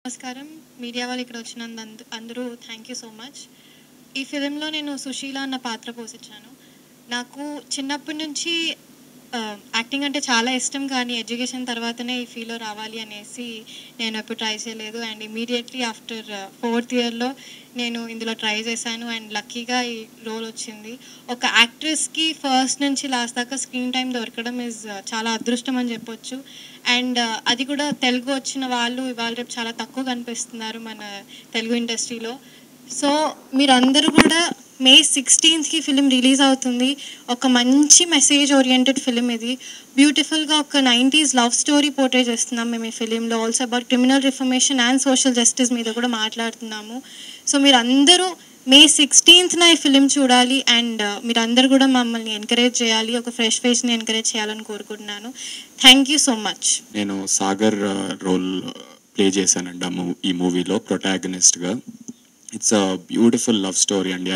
నమస్కారం మీడియా వాళ్ళు ఇక్కడ వచ్చినందు అందరూ థ్యాంక్ యూ సో మచ్. ఈ ఫిలింలో నేను సుశీల అన్న పాత్ర పోషించాను. నాకు చిన్నప్పటి నుంచి యాక్టింగ్ అంటే చాలా ఇష్టం, కానీ ఎడ్యుకేషన్ తర్వాతనే ఈ ఫీల్డ్లో రావాలి అనేసి నేను ఎప్పుడు ట్రై చేయలేదు. అండ్ ఇమీడియట్లీ ఆఫ్టర్ 4th ఇయర్లో నేను ఇందులో ట్రై చేశాను అండ్ లక్కీగా ఈ రోల్ వచ్చింది. ఒక యాక్ట్రెస్కి ఫస్ట్ నుంచి లాస్ట్ దాకా స్క్రీన్ టైం దొరకడం ఈజ్ చాలా అదృష్టం అని చెప్పొచ్చు. అండ్ అది కూడా తెలుగు వచ్చిన వాళ్ళు ఇవాళ రేపు చాలా తక్కువ కనిపిస్తున్నారు మన తెలుగు ఇండస్ట్రీలో. సో మీరందరూ కూడా May 16th ఫిలిం రిలీజ్ అవుతుంది. ఒక మంచి మెసేజ్ ఓరియంటెడ్ ఫిలిం ఇది. బ్యూటిఫుల్గా ఒక 90s లవ్ స్టోరీ పోర్ట్రే చేస్తున్నాం మేము ఈ ఫిలింలో. Also about criminal reformation and social justice మీద కూడా మాట్లాడుతున్నాము. సో మీరందరూ May 16th ఈ ఫిలిం చూడాలి అండ్ మీరందరూ కూడా మమ్మల్ని ఎంకరేజ్ చేయాలి, ఒక ఫ్రెష్ ఫేస్ని ఎంకరేజ్ చేయాలని కోరుకుంటున్నాను. Thank you so much. నేను సాగర్ రోల్ ప్లే చేశానండి ఈ మూవీలో ప్రొటాగనిస్ట్గా. It's a beautiful love story, and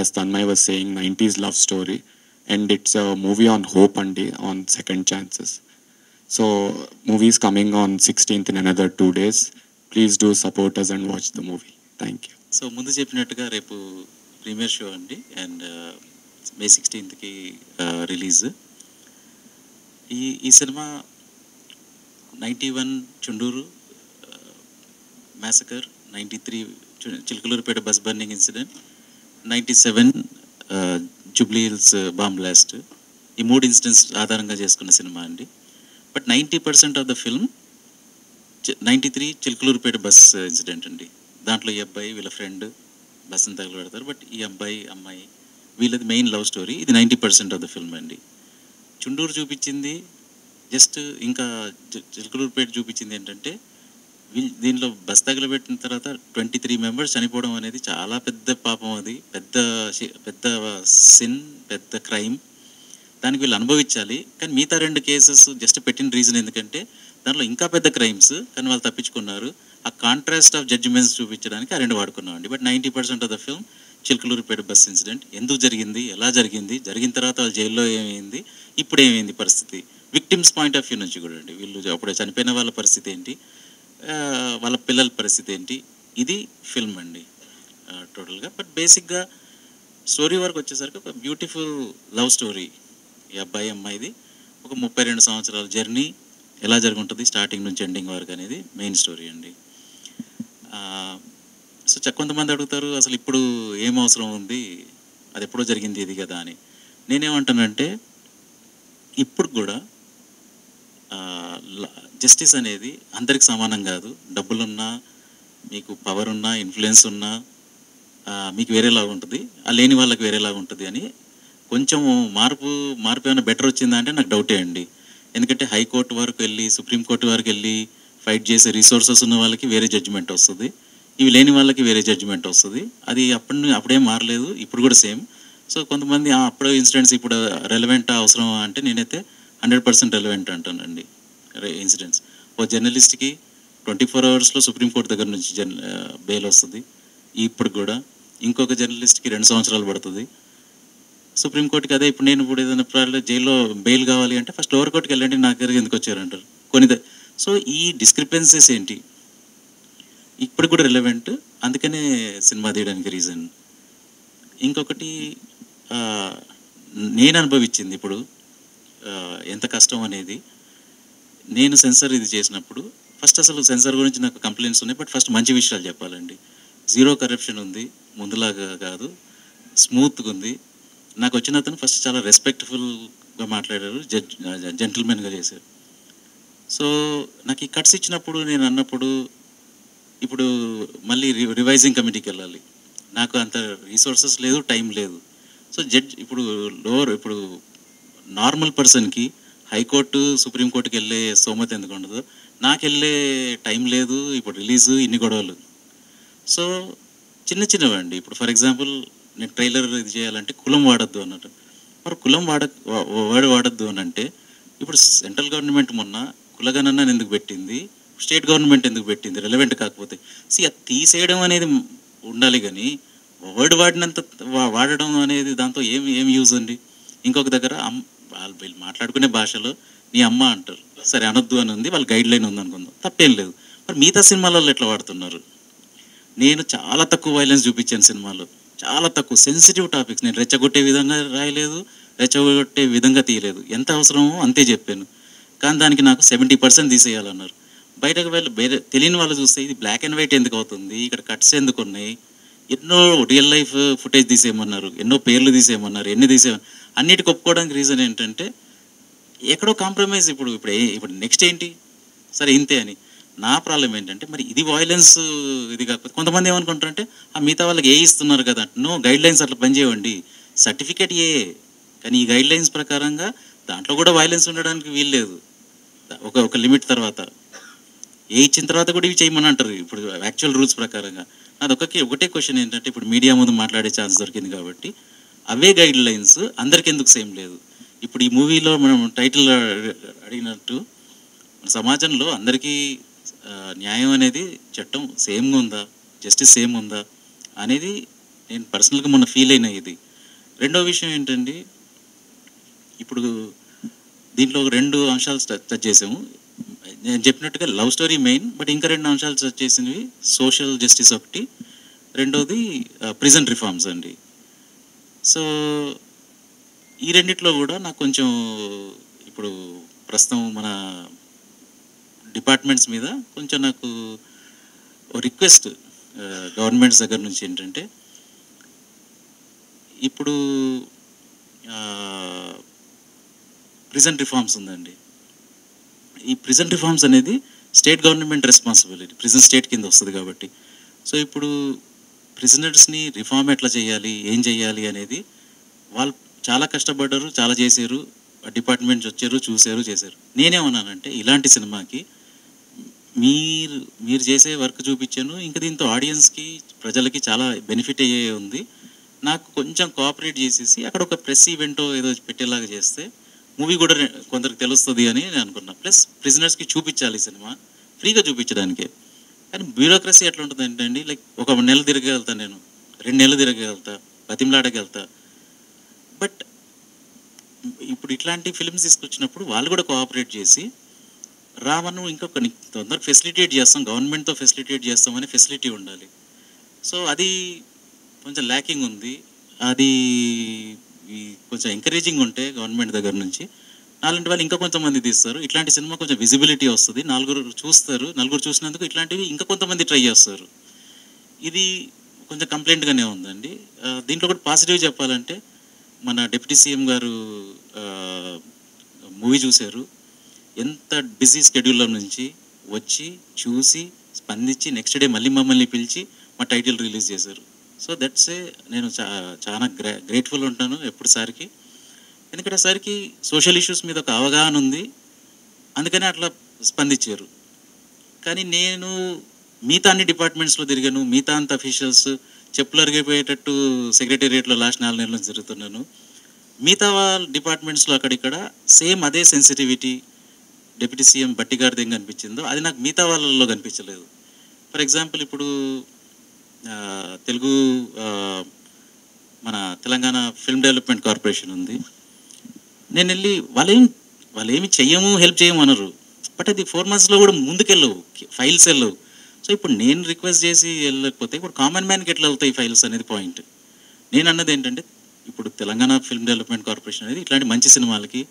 as Tanmay was saying, 90s love story, and it's a movie on hope and on second chances. So movie is coming on 16th in another 2 days. Please do support us and watch the movie. Thank you. So ముందు చెప్పినట్టుగా రేపు premiere show అండి, and May 16th release. ఈ cinema 91 Chunduru massacre, 93 Chilakaluripet bus burning incident, 97 Jubilee hills bomb blast, ఈ 3 incidents ఆధారంగా చేసుకున్న cinema అండి. But 90% of the film 93 Chilakaluripet bus incident అండి. దాంట్లో ఈ అబ్బాయి వీళ్ళ ఫ్రెండ్ బస్సుని తగలబెడతారు, బట్ ఈ అబ్బాయి అమ్మాయి వీళ్ళది మెయిన్ లవ్ స్టోరీ. ఇది 90% ఆఫ్ ద ఫిల్మ్ అండి. చుండూరు చూపించింది జస్ట్, ఇంకా చిలుకలూరుపేట చూపించింది ఏంటంటే దీనిలో బస్ తగలబెట్టిన తర్వాత 23 మెంబర్స్ చనిపోవడం అనేది చాలా పెద్ద పాపం. అది పెద్ద సిన్, పెద్ద క్రైమ్. దానికి వీళ్ళు అనుభవించాలి. కానీ మిగతా 2 కేసెస్ జస్ట్ పెట్టిన రీజన్ ఎందుకంటే దాంట్లో ఇంకా పెద్ద క్రైమ్స్, కానీ వాళ్ళు తప్పించుకున్నారు. ఆ కాంట్రాస్ట్ ఆఫ్ జడ్జిమెంట్స్ చూపించడానికి ఆ 2 వాడుకున్నామండి. But 90% of the film Chilakaluripet bus incident ఎందుకు జరిగింది, ఎలా జరిగింది, జరిగిన తర్వాత వాళ్ళు జైల్లో ఏమైంది, ఇప్పుడు ఏమైంది పరిస్థితి, విక్టిమ్స్ పాయింట్ ఆఫ్ వ్యూ నుంచి కూడా అండి. వీళ్ళు అప్పుడు చనిపోయిన వాళ్ళ పరిస్థితి ఏంటి, వాళ్ళ పిల్లల పరిస్థితి ఏంటి, ఇది ఫిల్మ్ అండి టోటల్గా. బట్ బేసిక్గా స్టోరీ వరకు వచ్చేసరికి ఒక బ్యూటిఫుల్ లవ్ స్టోరీ. ఈ అబ్బాయి అమ్మాయిది ఒక 32 సంవత్సరాల జర్నీ ఎలా జరుగుంటుంది స్టార్టింగ్ నుంచి ఎండింగ్ వరకు అనేది మెయిన్ స్టోరీ అండి. సో కొంతమంది అడుగుతారు అసలు ఇప్పుడు ఏం అవసరం ఉంది, అది ఎప్పుడో జరిగింది ఇది కదా అని. నేనేమంటానంటే ఇప్పుడు కూడా జస్టిస్ అనేది అందరికి సమానం కాదు. డబ్బులున్నా, మీకు పవర్ ఉన్నా, ఇన్ఫ్లుయెన్స్ ఉన్నా మీకు వేరేలాగా ఉంటుంది, లేని వాళ్ళకి వేరేలాగా ఉంటుంది అని కొంచెం మార్పు ఏమైనా బెటర్ వచ్చిందా అంటే నాకు డౌటే అండి. ఎందుకంటే హైకోర్టు వరకు వెళ్ళి, సుప్రీంకోర్టు వరకు వెళ్ళి ఫైట్ చేసే రిసోర్సెస్ ఉన్న వాళ్ళకి వేరే జడ్జిమెంట్ వస్తుంది, ఇవి లేని వాళ్ళకి వేరే జడ్జిమెంట్ వస్తుంది. అది అప్పుడేం మారలేదు, ఇప్పుడు కూడా సేమ్. సో కొంతమంది అప్పుడు ఇన్సిడెంట్స్ ఇప్పుడు రెలవెంట్ అవసరం అంటే నేనైతే 100% రెలవెంట్ అంటానండి. ఇన్సిడెంట్స్ ఓ జర్నలిస్ట్కి 24 అవర్స్లో సుప్రీంకోర్టు దగ్గర నుంచి బెయిల్ వస్తుంది. ఇప్పుడు కూడా ఇంకొక జర్నలిస్ట్కి 2 సంవత్సరాలు పడుతుంది. సుప్రీంకోర్టుకి అదే ఇప్పుడు నేను ఇప్పుడు ఏదైనా జైల్లో బెయిల్ కావాలి అంటే ఫస్ట్ లోవర్ కోర్టుకి వెళ్ళండి, నా దగ్గరికి ఎందుకు వచ్చారంటారు కొన్ని. సో ఈ డిస్క్రిపెన్సీస్ ఏంటి ఇప్పుడు కూడా రిలవెంట్, అందుకనే సినిమా తీయడానికి రీజన్. ఇంకొకటి నేను అనుభవించింది ఇప్పుడు ఎంత కష్టం అనేది. నేను సెన్సర్ ఇది చేసినప్పుడు ఫస్ట్ అసలు సెన్సర్ గురించి నాకు కంప్లైంట్స్ ఉన్నాయి, బట్ ఫస్ట్ మంచి విషయాలు చెప్పాలండి. 0 కరప్షన్ ఉంది, ముందులాగా కాదు, స్మూత్గా ఉంది. నాకు వచ్చిన అతను ఫస్ట్ చాలా రెస్పెక్ట్ఫుల్గా మాట్లాడారు, జెంటిల్మెన్గా చేశారు. సో నాకు ఈ కట్స్ ఇచ్చినప్పుడు నేను అన్నప్పుడు ఇప్పుడు మళ్ళీ రివైజింగ్ కమిటీకి వెళ్ళాలి, నాకు అంత రిసోర్సెస్ లేదు, టైం లేదు. సో ఇప్పుడు నార్మల్ పర్సన్కి హైకోర్టు, సుప్రీంకోర్టుకి వెళ్ళే స్తోమత ఎందుకు ఉండదు, నాకు వెళ్ళే టైం లేదు, ఇప్పుడు రిలీజు, ఇన్ని గొడవలు. సో చిన్నవండి. ఇప్పుడు ఫర్ ఎగ్జాంపుల్ నేను ట్రైలర్ ఇది చేయాలంటే కులం వాడద్దు అన్నట్టు. మరి కులం వాడద్దు అని అంటే ఇప్పుడు సెంట్రల్ గవర్నమెంట్ మొన్న కులగణన ఎందుకు పెట్టింది, స్టేట్ గవర్నమెంట్ ఎందుకు పెట్టింది రెలవెంట్ కాకపోతే. అది తీసేయడం అనేది ఉండాలి, కానీ వర్డ్ వాడడం అనేది దాంతో ఏం యూజ్ అండి. ఇంకొక దగ్గర వీళ్ళు మాట్లాడుకునే భాషలో నీ అమ్మ అంటారు, సరే అనొద్దు అని ఉంది, వాళ్ళ గైడ్ లైన్ ఉంది అనుకుందాం, తప్పేం లేదు. మరి మిగతా సినిమాలలో ఎట్లా వాడుతున్నారు? నేను చాలా తక్కువ వైలెన్స్ చూపించాను సినిమాలో, చాలా తక్కువ సెన్సిటివ్ టాపిక్స్. నేను రెచ్చగొట్టే విధంగా రాయలేదు, రెచ్చగొట్టే విధంగా తీయలేదు. ఎంత అవసరమో అంతే చెప్పాను. కానీ దానికి నాకు 70% తీసేయాలన్నారు. బయటకు వెళ్ళి వేరే తెలియని వాళ్ళు చూస్తే ఇది బ్లాక్ అండ్ వైట్ ఎందుకు అవుతుంది, ఇక్కడ కట్స్ ఎందుకు ఉన్నాయి, ఎన్నో రియల్ లైఫ్ ఫుటేజ్ తీసేయమన్నారు, ఎన్నో పేర్లు తీసేయమన్నారు, ఎన్ని అన్నిటికి ఒప్పుకోవడానికి రీజన్ ఏంటంటే ఎక్కడో కాంప్రమైజ్. ఇప్పుడు నెక్స్ట్ ఏంటి, సరే ఇంతే అని. నా ప్రాబ్లం ఏంటంటే మరి ఇది వాయిలెన్స్ ఇది కాకపోతే కొంతమంది ఏమనుకుంటారంటే ఆ మిగతా వాళ్ళకి ఏ ఇస్తున్నారు కదా, నో గైడ్ లైన్స్ అట్లా పనిచేయండి, సర్టిఫికేట్ ఏ, కానీ ఈ గైడ్ లైన్స్ ప్రకారంగా దాంట్లో కూడా వైలెన్స్ ఉండడానికి వీల్లేదు. ఒక లిమిట్ తర్వాత ఏ ఇచ్చిన తర్వాత కూడా ఇవి చేయమని అంటారు ఇప్పుడు యాక్చువల్ రూల్స్ ప్రకారంగా. నాది ఒకటే క్వశ్చన్ ఏంటంటే ఇప్పుడు మీడియా ముందు మాట్లాడే ఛాన్స్ దొరికింది కాబట్టి అవే గైడ్ లైన్స్ అందరికి ఎందుకు సేమ్ లేదు? ఇప్పుడు ఈ మూవీలో మనం టైటిల్ అడిగినట్టు మన సమాజంలో అందరికీ న్యాయం అనేది చట్టం సేమ్గా ఉందా, జస్టిస్ సేమ్ ఉందా అనేది నేను పర్సనల్గా మొన్న ఫీల్ అయినా. ఇది రెండో విషయం ఏంటండి, ఇప్పుడు దీంట్లో 2 అంశాలు టచ్ చేసాము. నేను చెప్పినట్టుగా లవ్ స్టోరీ మెయిన్, బట్ ఇంకా 2 అంశాలు టచ్ చేసినవి సోషల్ జస్టిస్ ఒకటి, రెండోది ప్రిజన్ రిఫార్మ్స్ అండి. సో ఈ రెండిట్లో కూడా నాకు కొంచెం ఇప్పుడు ప్రస్తుతం మన డిపార్ట్మెంట్స్ మీద కొంచెం నాకు రిక్వెస్ట్ గవర్నమెంట్స్ దగ్గర నుంచి ఏంటంటే, ఇప్పుడు ప్రిజన్ రిఫార్మ్స్ ఉందండి. ఈ ప్రిజన్ రిఫార్మ్స్ అనేది state government responsibility, prison state కింద వస్తుంది కాబట్టి. సో ఇప్పుడు ప్రిజనర్స్ని రిఫార్మ్ ఎట్లా చేయాలి, ఏం చేయాలి అనేది వాళ్ళు చాలా కష్టపడ్డారు, చాలా చేశారు, డిపార్ట్మెంట్స్ వచ్చారు, చూశారు, చేశారు. నేనేమన్నానంటే ఇలాంటి సినిమాకి మీరు చేసే వర్క్ చూపించాను, ఇంకా దీంతో ఆడియన్స్కి ప్రజలకి చాలా బెనిఫిట్ అయ్యే ఉంది. నాకు కొంచెం కోఆపరేట్ చేసేసి అక్కడ ఒక ప్రెస్ ఈవెంటో ఏదో పెట్టేలాగా చేస్తే మూవీ కూడా కొందరికి తెలుస్తుంది అని నేను అనుకున్నా. ప్లస్ ప్రిజనర్స్కి చూపించాలి సినిమా, ఫ్రీగా చూపించడానికే. కానీ బ్యూరోక్రసీ ఎట్లా ఉంటుంది ఏంటండి, లైక్ ఒక నెల తిరగగలుగుతా, నేను 2 నెలలు తిరగగలుగుతా, బతిమలాడగలుగుతా. బట్ ఇప్పుడు ఇట్లాంటి ఫిల్మ్స్ తీసుకొచ్చినప్పుడు వాళ్ళు కూడా కోఆపరేట్ చేసి రామను ఇంకొక తొందరగా ఫెసిలిటేట్ చేస్తాం, గవర్నమెంట్తో ఫెసిలిటేట్ చేస్తామని ఫెసిలిటీ ఉండాలి. సో అది కొంచెం ల్యాకింగ్ ఉంది. అది కొంచెం ఎంకరేజింగ్ ఉంటే గవర్నమెంట్ దగ్గర నుంచి నాలాంటి వాళ్ళు ఇంకా కొంతమంది తీస్తారు. ఇట్లాంటి సినిమా కొంచెం విజిబిలిటీ వస్తుంది, 4 చూస్తారు, 4 చూసినందుకు ఇట్లాంటివి ఇంకా కొంతమంది ట్రై చేస్తారు. ఇది కొంచెం కంప్లైంట్గానే ఉందండి. దీంట్లో కూడా పాజిటివ్ చెప్పాలంటే మన డిప్యూటీ సీఎం గారు మూవీ చూశారు, ఎంత బిజీ స్కెడ్యూల్లో నుంచి వచ్చి చూసి స్పందించి నెక్స్ట్ డే మళ్ళీ మమ్మల్ని పిలిచి మా టైటిల్ రిలీజ్ చేశారు. సో దట్స్ నేను చాలా గ్రేట్ఫుల్ ఉంటాను ఎప్పుడు సార్కి. ఎందుకంటే సార్కి సోషల్ ఇష్యూస్ మీద ఒక అవగాహన ఉంది, అందుకని అట్లా స్పందించారు. కానీ నేను మిగతా అన్ని డిపార్ట్మెంట్స్లో తిరిగాను, మిగతా అంత అఫీషియల్స్ చెప్పులు అరిగిపోయేటట్టు సెక్రటేరియట్లో లాస్ట్ 4 నెలల నుంచి తిరుగుతున్నాను. మిగతా వాళ్ళ డిపార్ట్మెంట్స్లో అక్కడిక్కడ సేమ్ అదే సెన్సిటివిటీ డిప్యూటీ సీఎం బట్టి గారిది ఏం కనిపించిందో అది నాకు మిగతా వాళ్ళల్లో కనిపించలేదు. ఫర్ ఎగ్జాంపుల్ ఇప్పుడు తెలుగు మన తెలంగాణ ఫిల్మ్ డెవలప్మెంట్ కార్పొరేషన్ ఉంది. నేను వెళ్ళి వాళ్ళేమి చెయ్యము, హెల్ప్ చేయము అనరు, బట్ అది 4 monthsలో కూడా ముందుకెళ్ళవు, ఫైల్స్ వెళ్ళవు. సో ఇప్పుడు నేను రిక్వెస్ట్ చేసి వెళ్ళకపోతే ఇప్పుడు కామన్ మ్యాన్కి ఎట్లా వెళ్తాయి ఫైల్స్ అనేది పాయింట్. నేను అన్నది ఏంటంటే ఇప్పుడు తెలంగాణ ఫిల్మ్ డెవలప్మెంట్ కార్పొరేషన్ అనేది ఇట్లాంటి మంచి సినిమాలకి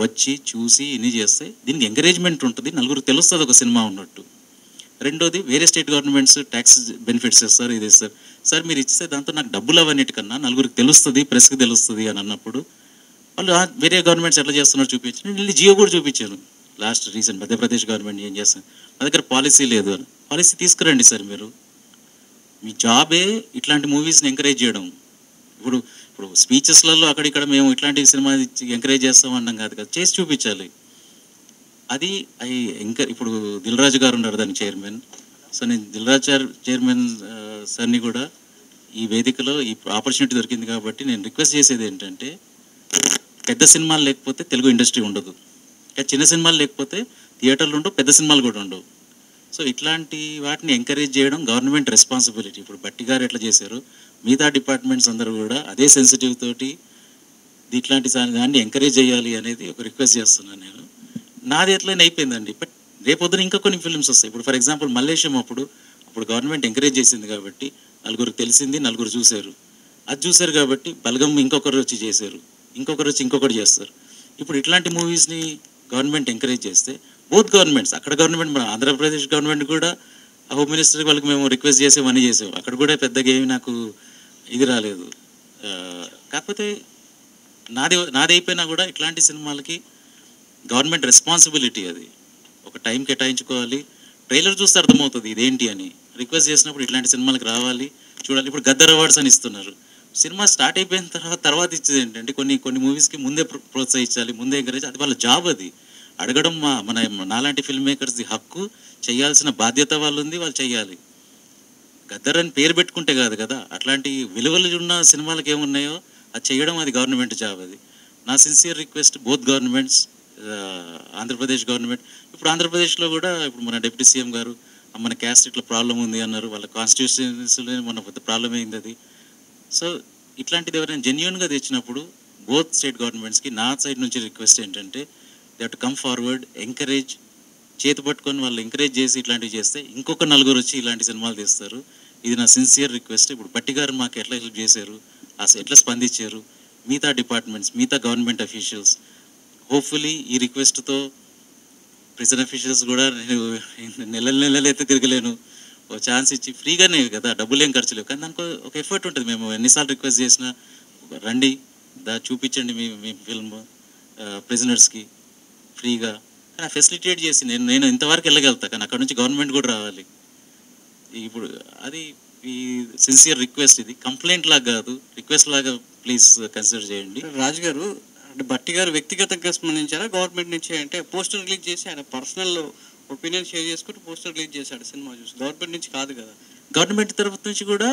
వచ్చి చూసి ఇన్ని చేస్తే దీనికి ఎంకరేజ్మెంట్ ఉంటుంది, 4 తెలుస్తుంది ఒక సినిమా ఉన్నట్టు. రెండోది వేరే స్టేట్ గవర్నమెంట్స్ ట్యాక్స్ బెనిఫిట్స్ ఇస్తారు, ఇది ఇస్తారు. సార్ మీరు ఇస్తే దాంతో నాకు డబ్బులు అవన్నిటికన్నా 4 తెలుస్తుంది, ప్రెస్కి తెలుస్తుంది అని అన్నప్పుడు వాళ్ళు వేరే గవర్నమెంట్స్ ఎట్లా చేస్తున్నారు చూపించి నేను వెళ్ళి జియో కూడా చూపించాను. లాస్ట్ రీసెంట్ మధ్యప్రదేశ్ గవర్నమెంట్ ఏం చేస్తాను, మా దగ్గర పాలసీ లేదు అని. పాలసీ తీసుకురండి సార్, మీరు మీ జాబే ఇట్లాంటి మూవీస్ని ఎంకరేజ్ చేయడం. ఇప్పుడు స్పీచెస్లలో అక్కడిక్కడ మేము ఇట్లాంటి సినిమా ఎంకరేజ్ చేస్తాం అన్నాం కాదు కదా, చేసి చూపించాలి. అది ఇప్పుడు దిల్ రాజు గారు ఉన్నారు దాని చైర్మన్. సో నేను దిల్ రాజు చైర్మన్ సార్ని కూడా ఈ వేదికలో ఈ ఆపర్చునిటీ దొరికింది కాబట్టి నేను రిక్వెస్ట్ చేసేది ఏంటంటే పెద్ద సినిమాలు లేకపోతే తెలుగు ఇండస్ట్రీ ఉండదు, కానీ చిన్న సినిమాలు లేకపోతే థియేటర్లు ఉండవు, పెద్ద సినిమాలు కూడా ఉండవు. సో ఇట్లాంటి వాటిని ఎంకరేజ్ చేయడం గవర్నమెంట్ రెస్పాన్సిబిలిటీ. ఇప్పుడు బట్టి గారు ఎట్లా చేశారు, మిగతా డిపార్ట్మెంట్స్ అందరూ కూడా అదే సెన్సిటివ్ తోటి ఇట్లాంటి దాన్ని ఎంకరేజ్ చేయాలి అనేది ఒక రిక్వెస్ట్ చేస్తున్నాను నేను. నాది ఎట్లయినా అయిపోయిందండి, బట్ రేపొద్దున ఇంకా కొన్ని ఫిల్మ్స్ వస్తాయి. ఇప్పుడు ఫర్ ఎగ్జాంపుల్ మల్లేశం అప్పుడు గవర్నమెంట్ ఎంకరేజ్ చేసింది కాబట్టి నలుగురికి తెలిసింది, నలుగురు చూశారు. అది చూశారు కాబట్టి బలగం ఇంకొకరు వచ్చి చేశారు, ఇంకొకరు వచ్చి ఇంకొకటి చేస్తారు. ఇప్పుడు ఇట్లాంటి మూవీస్ని గవర్నమెంట్ ఎంకరేజ్ చేస్తే బోత్ గవర్నమెంట్స్, అక్కడ గవర్నమెంట్ మన ఆంధ్రప్రదేశ్ గవర్నమెంట్ కూడా హోమ్ మినిస్టర్ వాళ్ళకి మేము రిక్వెస్ట్ చేసామని చేసాం, అక్కడ కూడా పెద్దగా ఏమి నాకు ఇది రాలేదు. కాకపోతే నాది అయిపోయినా కూడా ఇట్లాంటి సినిమాలకి గవర్నమెంట్ రెస్పాన్సిబిలిటీ, అది ఒక టైం కేటాయించుకోవాలి. ట్రైలర్ చూస్తే అర్థమవుతుంది ఇదేంటి అని. రిక్వెస్ట్ చేసినప్పుడు ఇట్లాంటి సినిమాలకు రావాలి, చూడాలి. ఇప్పుడు గద్దర్ అవార్డ్స్ అని ఇస్తున్నారు. సినిమా స్టార్ట్ అయిపోయిన తర్వాత ఇచ్చేది ఏంటంటే కొన్ని మూవీస్కి ముందే ప్రోత్సహించాలి, ముందే ఎంకరేజ్, అది వాళ్ళ జాబ్. అది అడగడం నాలాంటి ఫిల్మ్ మేకర్స్ది హక్కు, చేయాల్సిన బాధ్యత వాళ్ళు ఉంది, వాళ్ళు చేయాలి. గద్దర్ అని పేరు పెట్టుకుంటే కాదు కదా, అట్లాంటి విలువలు ఉన్న సినిమాలకు ఏమున్నాయో అది చేయడం, అది గవర్నమెంట్ జాబ్. అది నా sincere request both governments, Andhra Pradesh government. ఇప్పుడు ఆంధ్రప్రదేశ్లో కూడా ఇప్పుడు మన డిప్యూటీ సీఎం గారు మన క్యాస్ట్ ఇట్లా ప్రాబ్లం ఉంది అన్నారు, వాళ్ళ కాన్స్టిట్యూషన్స్లో మన పెద్ద ప్రాబ్లం అయింది అది. సో ఇట్లాంటిది ఎవరైనా జెన్యున్గా తెచ్చినప్పుడు బోత్ స్టేట్ గవర్నమెంట్స్కి నా సైడ్ నుంచి రిక్వెస్ట్ ఏంటంటే they have to come forward, encourage, చేతి పట్టుకొని వాళ్ళు ఎంకరేజ్ చేసి ఇట్లాంటివి చేస్తే ఇంకొక నలుగురు వచ్చి ఇలాంటి సినిమాలు తీస్తారు. ఇది నా సిన్సియర్ రిక్వెస్ట్. ఇప్పుడు బట్టి గారు మాకు ఎట్లా హెల్ప్ చేశారు, ఎట్లా స్పందించారు, మిగతా డిపార్ట్మెంట్స్, మిగతా గవర్నమెంట్ అఫీషియల్స్, హోప్ఫుల్లీ ఈ రిక్వెస్ట్తో ప్రిజన్ అఫీషియల్స్ కూడా నేను నెలలు అయితే తిరగలేను, ఒక ఛాన్స్ ఇచ్చి ఫ్రీగానే కదా, డబ్బులు ఏం ఖర్చు లేవు, కానీ దానికి ఒక ఎఫర్ట్ ఉంటుంది. మేము ఎన్నిసార్లు రిక్వెస్ట్ చేసినా రండి చూపించండి మీ ఫిల్మ్ ప్రిజనర్స్కి ఫ్రీగా, కానీ ఫెసిలిటేట్ చేసి నేను ఇంతవరకు వెళ్ళగలుగుతా, కానీ అక్కడ నుంచి గవర్నమెంట్ కూడా రావాలి. ఇప్పుడు అది ఈ సిన్సియర్ రిక్వెస్ట్, ఇది కంప్లైంట్ లాగా కాదు, రిక్వెస్ట్ లాగా ప్లీజ్ కన్సిడర్ చేయండి. రాజు గారు అంటే బట్టి గారు వ్యక్తిగతంగా స్పందించారా గవర్నమెంట్ నుంచి? అంటే పోస్టర్ రిలీజ్ చేసి ఆయన పర్సనల్ ఒపీనియన్ షేర్ చేసుకుంటూ పోస్టర్ రిలీజ్ చేశాడు సినిమా చూసి, గవర్నమెంట్ నుంచి కాదు కదా. గవర్నమెంట్ తరఫు నుంచి కూడా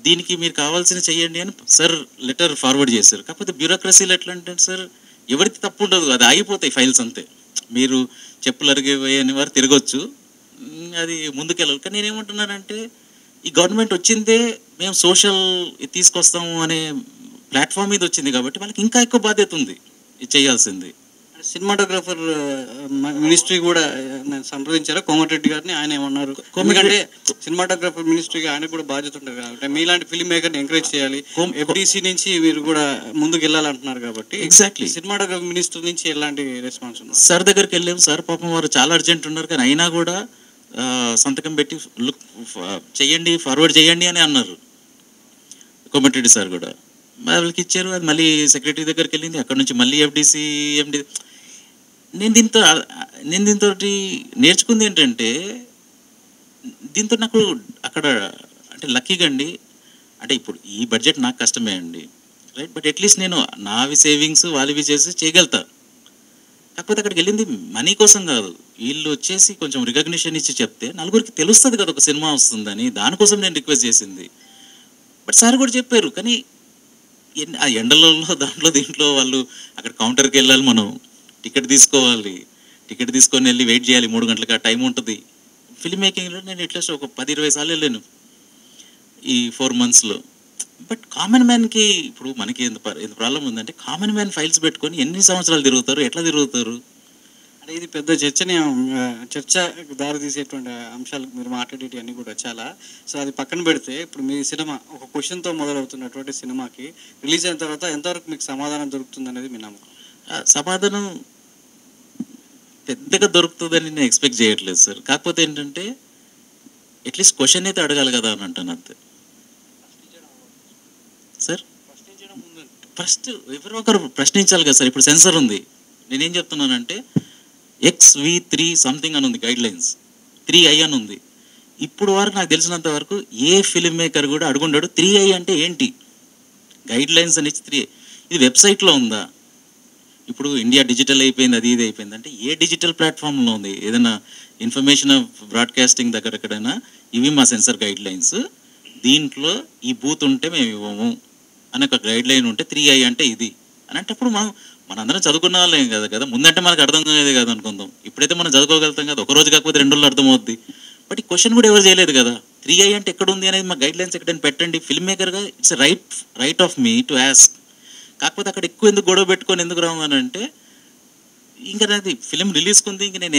దీనికి మీరు కావాల్సిన చెయ్యండి అని సార్ లెటర్ ఫార్వర్డ్ చేశారు. కాకపోతే బ్యూరోక్రసీలో ఎట్లా అంటే సార్ ఎవరికి తప్పు ఉండదు, అది ఆగిపోతాయి ఫైల్స్ అంతే. మీరు చెప్పులు అరిగిపోయని వారు తిరగొచ్చు, అది ముందుకెళ్ళాలి. కానీ నేనేమంటున్నానంటే ఈ గవర్నమెంట్ వచ్చిందే మేము సోషల్ తీసుకొస్తాము అనే ప్లాట్ఫామ్ మీద వచ్చింది కాబట్టి వాళ్ళకి ఇంకా ఎక్కువ బాధ్యత ఉంది ఇది చేయాల్సింది. సినిమాటోగ్రాఫర్ మినిస్ట్రీ కూడా సంప్రదించారా కోమటిరెడ్డి గారిని? ఆయన ఏమన్నారు? ఎందుకంటే సినిమాటోగ్రాఫర్ మినిస్ట్రీకి ఆయన కూడా బాధ్యత ఉంటుంది కాబట్టి మీలాంటి ఫిల్మ్ మేకర్ని ఎంకరేజ్ చేయాలి, ఎఫ్డిసి నుంచి మీరు కూడా ముందుకు వెళ్ళాలంటున్నారు కాబట్టి. ఎగ్జాక్ట్లీ. సినిమాటోగ్రఫీ మినిస్టర్ నుంచి ఎలాంటి రెస్పాన్స్ ఉంది? సార్ దగ్గరికి వెళ్ళాము, సార్ పాపం వారు చాలా అర్జెంట్ ఉన్నారు, కానీ అయినా కూడా సంతకం పెట్టి చెయ్యండి, ఫార్వర్డ్ చేయండి అని అన్నారు. కోమటిరెడ్డి సార్ కూడా వాళ్ళకి ఇచ్చారు. అది మళ్ళీ సెక్రటరీ దగ్గరికి వెళ్ళింది, అక్కడ నుంచి మళ్ళీ ఎఫ్డిసి ఎండి. నేను దీంతో నేర్చుకుంది ఏంటంటే, దీంతో నాకు అక్కడ అంటే లక్కీగా అండి, అంటే ఇప్పుడు ఈ బడ్జెట్ నాకు కష్టమే అండి, రైట్, బట్ అట్లీస్ట్ నేను నావి సేవింగ్స్ వాళ్ళవి చేసి చేయగలుగుతా. కాకపోతే అక్కడికి వెళ్ళింది మనీ కోసం కాదు, వీళ్ళు వచ్చేసి కొంచెం రికగ్నిషన్ ఇచ్చి చెప్తే నలుగురికి తెలుస్తుంది కదా ఒక సినిమా వస్తుందని, దానికోసం నేను రిక్వెస్ట్ చేసింది. బట్ సార్ కూడా చెప్పారు, కానీ ఆ ఎండలలో దీంట్లో వాళ్ళు అక్కడ కౌంటర్కి వెళ్ళాలి, మనం టికెట్ తీసుకోవాలి, టికెట్ తీసుకొని వెళ్ళి వెయిట్ చేయాలి 3 గంటలకు, ఆ టైం ఉంటుంది. ఫిల్మ్ మేకింగ్లో నేను అట్లీస్ట్ ఒక 10-20 సార్లు వెళ్ళాను ఈ 4 monthsలో. బట్ కామన్ మ్యాన్కి ఇప్పుడు మనకి ఎంత ప్రాబ్లం ఉందంటే, కామన్ మ్యాన్ ఫైల్స్ పెట్టుకొని ఎన్ని సంవత్సరాలు తిరుగుతారు, ఎట్లా తిరుగుతారు? అంటే ఇది పెద్ద చర్చ దారి తీసేటువంటి అంశాలు మీరు మాట్లాడేటి అన్నీ కూడా చాలా. సో అది పక్కన పెడితే ఇప్పుడు మీ సినిమా ఒక క్వశ్చన్తో మొదలవుతున్నటువంటి సినిమాకి రిలీజ్ అయిన తర్వాత ఎంతవరకు మీకు సమాధానం దొరుకుతుంది అనేది మీ నమ్మకం? సమాధానం పెద్దగా దొరుకుతుందని నేను ఎక్స్పెక్ట్ చేయట్లేదు సార్. కాకపోతే ఏంటంటే అట్లీస్ట్ క్వశ్చన్ అయితే అడగాలి కదా అని అంటాను అంతే సార్. ఫస్ట్ ఎవరో ఒకరు ప్రశ్నించాలి కదా సార్. ఇప్పుడు సెన్సర్ ఉంది, నేనేం చెప్తున్నానంటే XV3 సంథింగ్ అని ఉంది, గైడ్లైన్స్ 3I అని ఉంది. ఇప్పుడు వరకు నాకు తెలిసినంత వరకు ఏ ఫిల్మ్ మేకర్ కూడా అడుగుండాడు 3I అంటే ఏంటి, గైడ్లైన్స్ అని 3I ఇది వెబ్సైట్లో ఉందా? ఇప్పుడు ఇండియా డిజిటల్ అయిపోయింది, అది ఇది అయిపోయింది అంటే ఏ డిజిటల్ ప్లాట్ఫామ్లో ఉంది? ఏదైనా ఇన్ఫర్మేషన్ ఎక్కడైనా దగ్గరకడైనా ఇవి మా సెన్సర్ గైడ్లైన్స్, దీంట్లో ఈ బూత్ ఉంటే మేము ఇవ్వము అని ఒక గైడ్లైన్ ఉంటే 3I అంటే ఇది అని అంటే అప్పుడు మనందరం చదువుకున్న వాళ్ళేం కదా, ముందంటే మనకు అర్థం కాలేదు కదా అనుకుందాం. ఇప్పుడైతే మనం చదువుకోగలుగుతాం కదా, ఒక రోజు కాకపోతే 2 రోజులు అర్థమవుద్ది. బట్ ఈ క్వశ్చన్ కూడా ఎవరు చేయలేదు కదా, 3I అంటే ఎక్కడ ఉంది అనేది మా గైడ్లైన్స్ ఎక్కడైనా పెట్టండి. ఫిల్మ్ మేకర్గా it's right of me to ask. కాకపోతే అక్కడ ఎక్కువ ఎందుకు గొడవ పెట్టుకొని ఎందుకు రావాలంటే ఇంకా అది ఫిలిం రిలీజ్కి ఉంది, ఇంకా నేను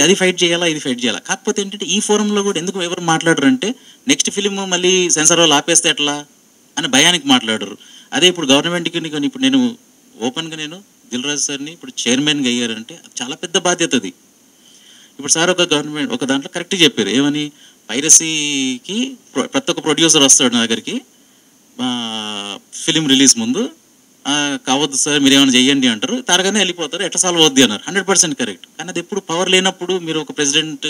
అది ఫైట్ చేయాలా, ఇది ఫైట్ చేయాలా. కాకపోతే ఏంటంటే ఈ ఫోరంలో కూడా ఎందుకు ఎవరు మాట్లాడరు అంటే నెక్స్ట్ ఫిలిం మళ్ళీ సెన్సార్ వాళ్ళు ఆపేస్తే ఎట్లా అని భయానికి మాట్లాడరు. అదే ఇప్పుడు గవర్నమెంట్కి ఇప్పుడు నేను ఓపెన్గా నేను దిల్ రాజు సార్ని ఇప్పుడు చైర్మన్గా అయ్యారంటే చాలా పెద్ద బాధ్యత అది. ఇప్పుడు సార్ ఒక గవర్నమెంట్ ఒక దాంట్లో కరెక్ట్గా చెప్పారు, ఏమని పైరసీకి ప్రతి ఒక్క ప్రొడ్యూసర్ వస్తాడు నా దగ్గరికి ఫిలిం రిలీజ్ ముందు, కావద్దు సార్ మీరు ఏమైనా చెయ్యండి అంటారు, తారగానే వెళ్ళిపోతారు, ఎట్లా సాల్వ్ అవుద్ది అన్నారు. 100% కరెక్ట్. కానీ అది ఎప్పుడు పవర్ లేనప్పుడు, మీరు ఒక ప్రెసిడెంట్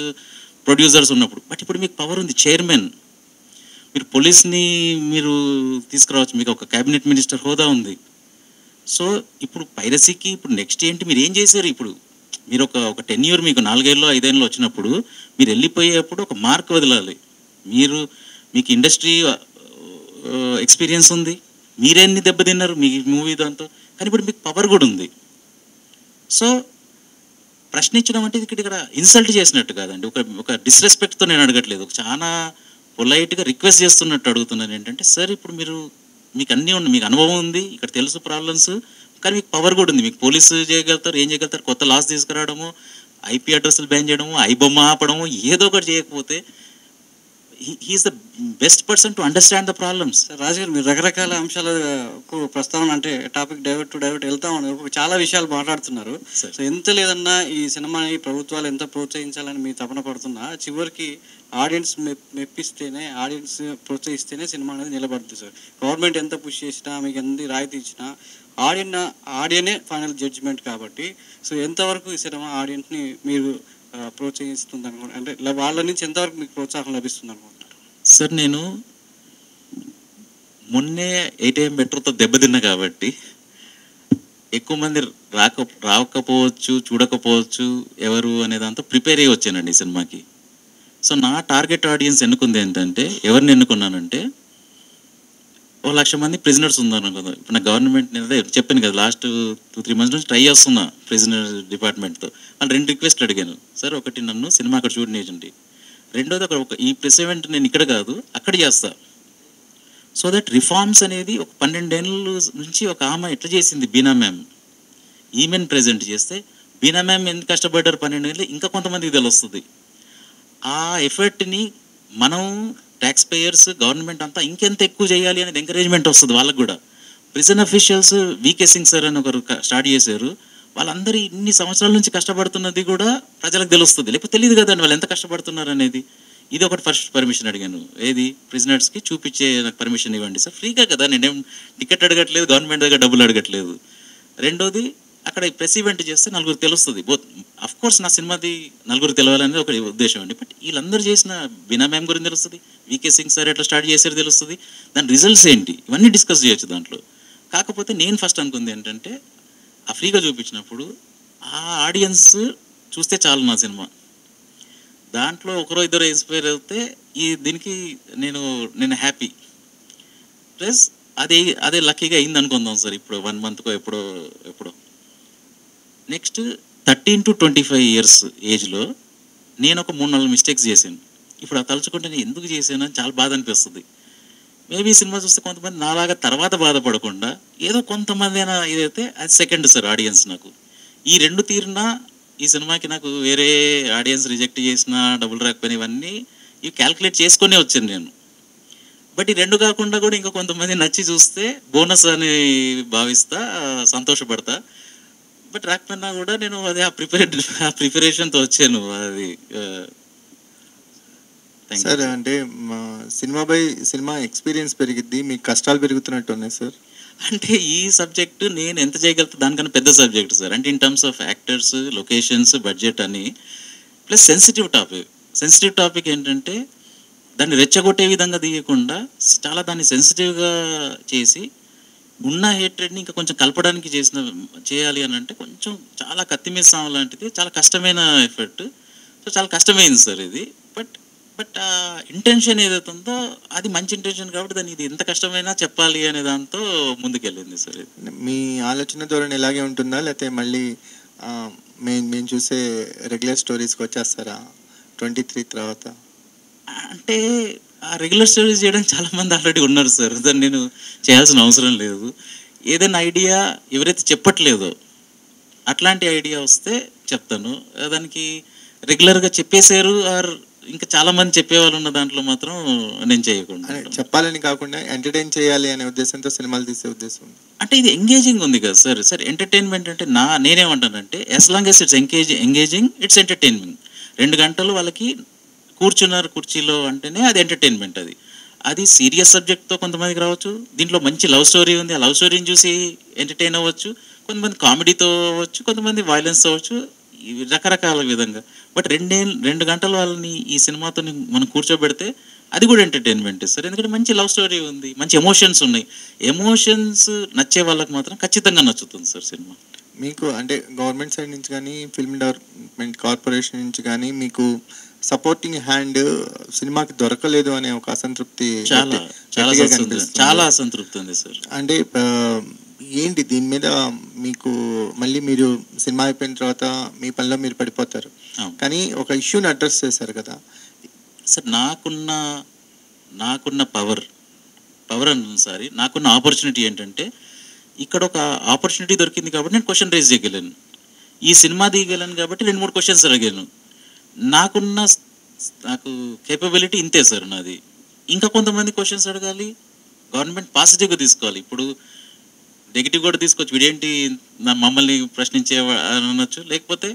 ప్రొడ్యూసర్స్ ఉన్నప్పుడు. బట్ ఇప్పుడు మీకు పవర్ ఉంది, చైర్మన్, మీరు పోలీస్ని మీరు తీసుకురావచ్చు, మీకు ఒక క్యాబినెట్ మినిస్టర్ హోదా ఉంది. సో ఇప్పుడు పైరసీకి ఇప్పుడు నెక్స్ట్ ఏంటి, మీరు ఏం చేశారు? ఇప్పుడు మీరు ఒక 10 year మీకు 4 ఏళ్ళు 5 ఏళ్ళు వచ్చినప్పుడు మీరు వెళ్ళిపోయేప్పుడు ఒక మార్క్ వదలాలి. మీకు ఇండస్ట్రీ ఎక్స్పీరియన్స్ ఉంది, మీరేన్ని దెబ్బతిన్నారు మీ మూవీ దాంతో, కానీ ఇప్పుడు మీకు పవర్ కూడా ఉంది. సో ప్రశ్నించడం అంటే ఇక్కడ ఇన్సల్ట్ చేసినట్టు కాదండి, ఒక డిస్రెస్పెక్ట్తో నేను అడగట్లేదు, చాలా పొలైట్గా రిక్వెస్ట్ చేస్తున్నట్టు అడుగుతున్నాను. ఏంటంటే సార్ ఇప్పుడు మీకు అన్నీ ఉన్నాయి, మీకు అనుభవం ఉంది, ఇక్కడ తెలుసు ప్రాబ్లమ్స్, కానీ మీకు పవర్ కూడా ఉంది, మీకు పోలీసు చేయగలుగుతారు, ఏం చేయగలుగుతారు, కొత్త లాస్ తీసుకురావడము, ఐపీ అడ్రస్లు బ్యాన్ చేయడము, ఐబొమ్మ ఆపడము, ఏదో ఒకటి చేయకపోతే he is the best person to understand the problems. Raju garu, మీరు రకరకాల అంశాలకు ప్రస్తావన అంటే టాపిక్ డైవర్ట్ వెళ్తా ఉన్నారు, చాలా విషయాలు మాట్లాడుతున్నారు. సో ఎంత లేదన్నా ఈ సినిమాని ప్రభుత్వాలు ఎంత ప్రోత్సహించాలని మీరు తపన పడుతున్నా, చివరికి ఆడియన్స్ మెప్పిస్తేనే, ఆడియన్స్ ప్రోత్సహిస్తేనే సినిమా అనేది నిలబడుతుంది సార్. గవర్నమెంట్ ఎంత పుష్ చేసినా, మీకు ఎంత రాయితీ ఇచ్చినా ఆడియనే ఫైనల్ జడ్జిమెంట్ కాబట్టి, సో ఎంతవరకు ఈ సినిమా ఆడియన్స్ని మీరు ప్రోత్సహిస్తుంది అనుకుంటున్నారు, అంటే వాళ్ళ నుంచి ఎంతవరకు మీకు ప్రోత్సాహం లభిస్తుంది అనుకుంటున్నారు? సార్ నేను మొన్నే 8 AM మెట్రోతో దెబ్బతిన్నా కాబట్టి ఎక్కువ మంది రాకపోవచ్చు, చూడకపోవచ్చు ఎవరు అనే దాంతో ప్రిపేర్ అయ్యి వచ్చానండి ఈ సినిమాకి. సో నా టార్గెట్ ఆడియన్స్ ఎన్నుకుంది ఏంటంటే, ఎవరిని ఎన్నుకున్నానంటే 1,00,000 మంది ప్రిజనర్స్ ఉన్నారు కదా. ఇప్పుడు నా గవర్నమెంట్ అదే చెప్పాను కదా, లాస్ట్ 2-3 months నుంచి ట్రై చేస్తున్నా ప్రిజనర్ డిపార్ట్మెంట్తో. వాళ్ళు 2 రిక్వెస్ట్లు అడిగాను. సార్ ఒకటి నన్ను సినిమా అక్కడ చూడనివ్వండి, రెండోది ఈ ప్రెస్ ఈవెంట్ నేను ఇక్కడ కాదు అక్కడ చేస్తా. సో దట్ రిఫార్మ్స్ అనేది ఒక 12 ఏళ్ళ నుంచి ఒక ఆమె ఎట్లా చేసింది, బీనా మ్యామ్, ఈమెన్ ప్రెజెంట్ చేస్తే బీనా మ్యామ్ ఎంత కష్టపడ్డారు 12 ఏళ్ళు, ఇంకా కొంతమందికి తెలుస్తుంది. ఆ ఎఫర్ట్ని మనం ట్యాక్స్ పేయర్స్, గవర్నమెంట్ అంతా ఇంకెంత ఎక్కువ చేయాలి అనేది ఎంకరేజ్మెంట్ వస్తుంది వాళ్ళకు కూడా. ప్రిజన్ అఫీషియల్స్ వీకే సింగ్ సార్ అని ఒకరు స్టార్ట్ చేశారు, వాళ్ళందరూ ఇన్ని సంవత్సరాల నుంచి కష్టపడుతున్నది కూడా ప్రజలకు తెలుస్తుంది, లేకపోతే తెలియదు కదండి వాళ్ళు ఎంత కష్టపడుతున్నారు అనేది. ఇది ఒకటి ఫస్ట్ పర్మిషన్ అడిగాను, ఏది ప్రిజనర్స్కి చూపించే నాకు పర్మిషన్ ఇవ్వండి సార్, ఫ్రీగా కదా, నేనేం టికెట్ అడగట్లేదు, గవర్నమెంట్ దగ్గర డబ్బులు అడగట్లేదు. రెండోది అక్కడ ప్రెస్ ఈవెంట్ చేస్తే 4 తెలుస్తుంది. బోత్ అఫ్ కోర్స్ నా సినిమాది 4 తెలవాలనేది ఒక ఉద్దేశం అండి. బట్ వీళ్ళందరూ చేసిన బీనా మ్యామ్ గురించి తెలుస్తుంది, వీకే సింగ్ సార్ ఎట్లా స్టార్ట్ చేశారు తెలుస్తుంది, దాని రిజల్ట్స్ ఏంటి ఇవన్నీ డిస్కస్ చేయొచ్చు దాంట్లో. కాకపోతే నేను ఫస్ట్ అనుకుంది ఏంటంటే, ఆ ఫ్రీగా చూపించినప్పుడు ఆ ఆడియన్స్ చూస్తే చాలు నా సినిమా, దాంట్లో ఒకరో ఇద్దరు ఇన్స్పైర్ అవుతే దీనికి నేను హ్యాపీ. ప్లస్ అదే లక్కీగా అయింది అనుకుందాం సార్. ఇప్పుడు 1 monthకో ఎప్పుడో నెక్స్ట్ 13 to 25 years ఏజ్లో నేను ఒక 3-4 మిస్టేక్స్ చేశాను. ఇప్పుడు ఆ తలుచుకుంటే నేను ఎందుకు చేశాను అని చాలా బాధ అనిపిస్తుంది. మేబీ సినిమా చూస్తే కొంతమంది నాలాగా తర్వాత బాధపడకుండా ఏదో కొంతమంది అయినా ఇదైతే అది సెకండ్ సార్ ఆడియన్స్. నాకు ఈ 2 తీరినా ఈ సినిమాకి నాకు వేరే ఆడియన్స్ రిజెక్ట్ చేసిన, డబ్బులు రాకపోయినా ఇవన్నీ ఇవి క్యాల్కులేట్ చేసుకునే వచ్చాను నేను. బట్ ఈ 2 కాకుండా కూడా ఇంకా కొంతమంది నచ్చి చూస్తే బోనస్ అని భావిస్తా, సంతోషపడతా. బట్ రాకపోయినా కూడా నేను అది ఆ ప్రిపరేషన్తో వచ్చాను. అది సార్ అంటే మా సినిమా ఎక్స్పీరియన్స్ పెరిగిద్ది, మీకు కష్టాలు పెరుగుతున్నట్టు ఉన్నాయి సార్. అంటే ఈ సబ్జెక్టు నేను ఎంత చేయగలుగుతా దానికన్నా పెద్ద సబ్జెక్ట్ సార్. అంటే in terms of actors, locations, budget అని, ప్లస్ సెన్సిటివ్ టాపిక్ ఏంటంటే దాన్ని రెచ్చగొట్టే విధంగా తీయకుండా చాలా దాన్ని సెన్సిటివ్గా చేసి ఉన్న హేట్రెడ్ని ఇంకా కొంచెం కలపడానికి చేయాలి అని అంటే కొంచెం చాలా కత్తిమీద సాము లాంటిది, చాలా కష్టమైన ఎఫర్ట్. సో చాలా కష్టమైంది సార్ ఇది. బట్ ఆ ఇంటెన్షన్ ఏదైతే ఉందో అది మంచి ఇంటెన్షన్ కాబట్టి దాన్ని ఇది ఎంత కష్టమైనా చెప్పాలి అనే దాంతో ముందుకెళ్ళింది సార్. మీ ఆలోచన ధోరణి ఇలాగే ఉంటుందా, లేకపోతే మళ్ళీ మేము చూసే రెగ్యులర్ స్టోరీస్కి వచ్చేస్తారా 23 తర్వాత? అంటే ఆ రెగ్యులర్ స్టోరీస్ చేయడానికి చాలామంది ఆల్రెడీ ఉన్నారు సార్, దాన్ని నేను చేయాల్సిన అవసరం లేదు. ఏదైనా ఐడియా ఎవరైతే చెప్పట్లేదో అట్లాంటి ఐడియా వస్తే చెప్తాను. దానికి రెగ్యులర్గా చెప్పేశారు ఆర్ ఇంకా చాలా మంది చెప్పేవాళ్ళు ఉన్న దాంట్లో మాత్రం నేను చేయకుండా అంటే చెప్పాలని కాకుండా ఎంటర్టైన్ చేయాలి అనే ఉద్దేశంతో సినిమాలు తీసే ఉద్దేశం. అంటే ఇది ఎంగేజింగ్ ఉంది కదా సార్. సార్ ఎంటర్టైన్మెంట్ అంటే నేనేమంటానంటే as long as it's engaging it's entertainment. 2 గంటలు వాళ్ళకి కూర్చున్నారు కుర్చీలో అంటేనే అది ఎంటర్టైన్మెంట్. అది సీరియస్ సబ్జెక్ట్తో కొంతమందికి రావచ్చు, దీంట్లో మంచి లవ్ స్టోరీ ఉంది, ఆ లవ్ స్టోరీని చూసి ఎంటర్టైన్ అవ్వచ్చు, కొంతమంది కామెడీతో అవ్వచ్చు, కొంతమంది వైలెన్స్ అవ్వచ్చు, రకరకాల విధంగా. బట్ 2 గంటలు వాళ్ళని ఈ సినిమాతో మనం కూర్చోబెడితే అది కూడా ఎంటర్టైన్మెంట్ సార్. ఎందుకంటే మంచి లవ్ స్టోరీ ఉంది, మంచి ఎమోషన్స్ ఉన్నాయి. ఎమోషన్స్ నచ్చే వాళ్ళకి మాత్రం ఖచ్చితంగా నచ్చుతుంది సార్ సినిమా. మీకు అంటే గవర్నమెంట్ సైడ్ నుంచి కానీ ఫిల్మ్ డెవలప్మెంట్ కార్పొరేషన్ నుంచి కానీ మీకు సపోర్టింగ్ హ్యాండ్ సినిమాకి దొరకలేదు అనే ఒక అసంతృప్తి చాలా అసంతృప్తి ఉంది సార్. అంటే ఏంటి దీని మీద మీకు మళ్ళీ మీరు సినిమా అయిపోయిన తర్వాత మీ పనిలో మీరు పడిపోతారు, కానీ ఒక ఇష్యూని అడ్రస్ చేశారు కదా సార్. నాకున్న పవర్ అనుసారి నాకున్న ఆపర్చునిటీ ఏంటంటే ఇక్కడ ఒక ఆపర్చునిటీ దొరికింది కాబట్టి నేను క్వశ్చన్ రేజ్ చేయగలను, ఈ సినిమా తీయగలను కాబట్టి 2-3 క్వశ్చన్స్ అడిగాను. నాకు కేపబిలిటీ ఇంతే సార్ నాది. ఇంకా కొంతమంది క్వశ్చన్స్ అడగాలి, గవర్నమెంట్ పాజిటివ్గా తీసుకోవాలి. ఇప్పుడు నెగిటివ్ కూడా తీసుకోవచ్చు, వీడేంటి మమ్మల్ని ప్రశ్నించే అనొచ్చు, లేకపోతే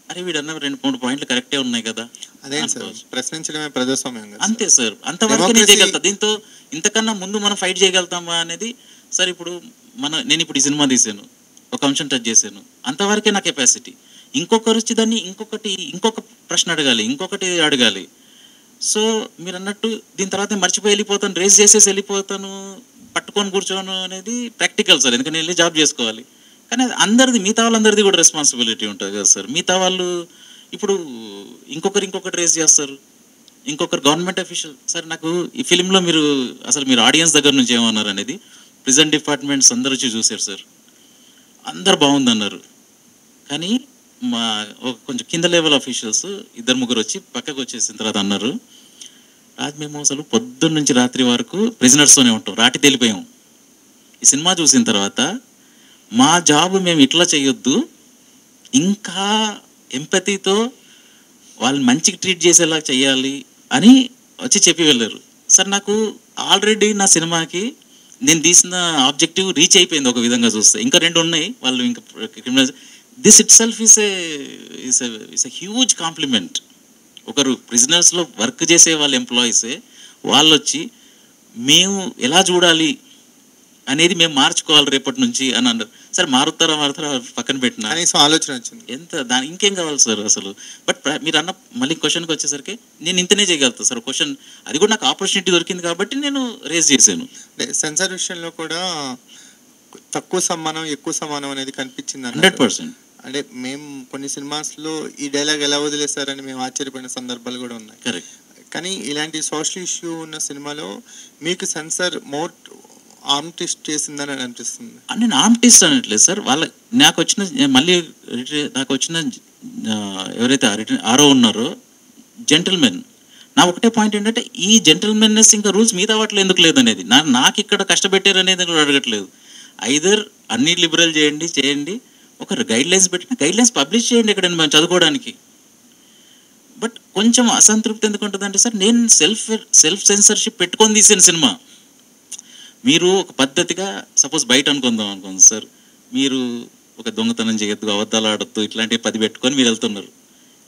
అరే వీడన్న 2-3 పాయింట్లు కరెక్టే ఉన్నాయి కదా, అదే సార్ ప్రశ్నించడమే ప్రజాస్వామ్యం. అంతే సార్, అంతవరకు నేను చేయగలుగుతా. దీంతో ఇంతకన్నా ముందు మనం ఫైట్ చేయగలుగుతామా అనేది సార్. ఇప్పుడు నేను ఇప్పుడు ఈ సినిమా తీసాను, ఒక అంశం టచ్ చేశాను, అంతవరకే నా కెపాసిటీ. ఇంకొకరు వచ్చి దాన్ని ఇంకొక ప్రశ్న అడగాలి, ఇంకొకటి అడగాలి. సో మీరు అన్నట్టు దీని తర్వాత మర్చిపోయి వెళ్ళిపోతాను, రేస్ చేసేసి వెళ్ళిపోతాను, పట్టుకొని కూర్చోను అనేది ప్రాక్టికల్ సార్. ఎందుకంటే వెళ్ళి జాబ్ చేసుకోవాలి. కానీ అందరిది, మిగతా వాళ్ళందరిది కూడా రెస్పాన్సిబిలిటీ ఉంటుంది కదా సార్. మిగతా వాళ్ళు ఇప్పుడు ఇంకొకటి రేస్ చేస్తారు, ఇంకొకరు గవర్నమెంట్ అఫీషియల్. సార్ నాకు ఈ ఫిలింలో మీరు ఆడియన్స్ దగ్గర నుంచి ఏమన్నారు అనేది ప్రిజెంట్ డిపార్ట్మెంట్స్ అందరూ వచ్చి చూశారు సార్, అందరు బాగుందన్నారు. కానీ మా కొంచెం కింద లెవెల్ అఫీషియల్స్ 2-3 వచ్చి పక్కకు వచ్చేసిన తర్వాత అన్నారు, మేము అసలు పొద్దున్న నుంచి రాత్రి వరకు ప్రిజనర్స్తోనే ఉంటాం, రాటి తేలిపోయాం. ఈ సినిమా చూసిన తర్వాత మా జాబ్ మేము ఇట్లా చేయొద్దు, ఇంకా ఎంపతితో వాళ్ళని మంచిగా ట్రీట్ చేసేలా చేయాలి అని వచ్చి చెప్పి వెళ్ళారు సార్. నాకు ఆల్రెడీ నా సినిమాకి నేను తీసిన ఆబ్జెక్టివ్ రీచ్ అయిపోయింది ఒక విధంగా చూస్తే. ఇంకా 2 ఉన్నాయి, వాళ్ళు ఇంకా criminal. This it self is a huge compliment. ఒకరు ప్రిజనర్స్లో వర్క్ చేసే వాళ్ళ ఎంప్లాయీసే వాళ్ళు వచ్చి మేము ఎలా చూడాలి అనేది మేము మార్చుకోవాలి రేపటి నుంచి అని అన్నారు సార్. మారుతారా పక్కన పెట్టినా ఆలోచన వచ్చింది, దాని ఇంకేం కావాలి సార్ అసలు. బట్ మీరు అన్న మళ్ళీ క్వశ్చన్కి వచ్చేసరికి నేను ఇంతనే చేయగలుగుతాను సార్. క్వశ్చన్ అది కూడా నాకు ఆపర్చునిటీ దొరికింది కాబట్టి నేను రేజ్ చేశాను. సెన్సార్ విషయంలో కూడా తక్కువ సమానం ఎక్కువ సమానం అనేది కనిపించింది 100%. అంటే మేము కొన్ని సినిమాస్లో ఈ డైలాగ్ ఎలా వదిలేస్తారని మేము ఆశ్చర్యపడిన సందర్భాలు కూడా ఉన్నాయి. కరెక్ట్. కానీ ఇలాంటి సోషల్ ఇష్యూ ఉన్న సినిమాలో మీకు సెన్సార్ మోర్ ఆర్మ్ ట్విస్ట్ చేసిందని అనిపిస్తుంది. నేను ఆర్మ్ ట్విస్ట్ అనట్లేదు సార్. నాకు వచ్చిన ఎవరైతే ఆరో ఉన్నారో జెంటిల్మెన్, నా ఒకటే పాయింట్ ఏంటంటే ఈ జెంటిల్మెన్నెస్ ఇంకా రూల్స్ మీద అవ్వట్లేదు ఎందుకు లేదనేది. నాకు ఇక్కడ కష్టపెట్టారు అనేది కూడా అడగట్లేదు. ఐదర్ అన్ని లిబరల్ చేయండి, ఒక గైడ్ లైన్స్ పెట్టిన గైడ్ లైన్స్ పబ్లిష్ చేయండి ఎక్కడైనా మేము చదువుకోవడానికి. బట్ కొంచెం అసంతృప్తి ఎందుకు ఉంటుందంటే సార్, నేను సెల్ఫ్ సెన్సర్షిప్ పెట్టుకొని తీసిన సినిమా. మీరు ఒక పద్ధతిగా సపోజ్ బయట అనుకుంది సార్, మీరు ఒక దొంగతనం చేయొద్దు, అబద్ధాలు ఆడొద్దు, ఇట్లాంటివి 10 పెట్టుకొని మీరు వెళ్తున్నారు.